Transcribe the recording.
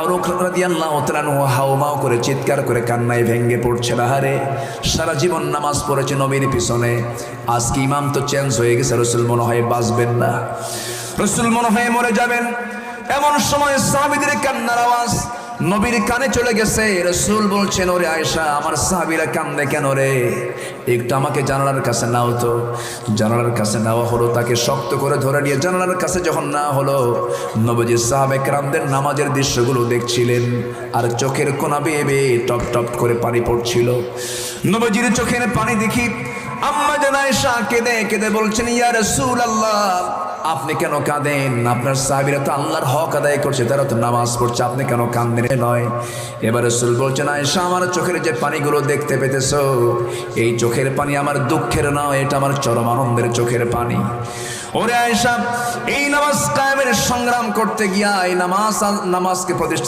ফারুক রাদিয়াল্লাহু তাআলা হাউমাউ করে চিৎকার করে কান্নায় ভেঙে পড়ছেন। আহারে, সারা জীবন নামাজ পড়েছে নবীর পিছনে, আজকে ইমাম তো চেঞ্জ হয়ে গেছে, রাসূল মনে হয় বাঁচবেন না, রাসূল মনে হয় মরে যাবেন। এমন সময় সাহাবীদের কান্নার আওয়াজ নবীর কানে চলে গেছে। রাসূল বলছেন, ওরে আয়েশা, আমার সাহাবীরা কান্দে কেন রে? একটু আমাকে জানালার কাছে নাও তো। জানালার কাছে নেওয়া হলো, তাকে শক্ত করে ধরে নিয়ে জানালার কাছে যখন না হলো, নবীজি সাহাবে কেরামদের নামাজের দৃশ্যগুলো দেখছিলেন, আর চোখের কোনা বেয়ে বেয়ে টপ টপ করে পানি পড়ছিল। নবীজির চোখের পানি দেখি আম্মা জান আয়েশা কেঁদে কেঁদে বলছেন, ইয়া রাসূলুল্লাহ, আপনি কেন কাঁদেন? আপনার সাহাবীরা তো আল্লাহর হক আদায় করছে, তারা তো নামাজ পড়ছে, আপনি কেন কাঁদেন? নয়। এবার রাসূল বলছেন, আয়েশা, আমার চোখের যে পানিগুলো দেখতে পেতেছো, এই চোখের পানি আমার দুঃখের নয়, এটা আমার চরম আনন্দের চোখের পানি। ওরে আয়েশা, এই নামাজ কায়েমের সংগ্রাম করতে গিয়া এই নামাজকে প্রতিষ্ঠা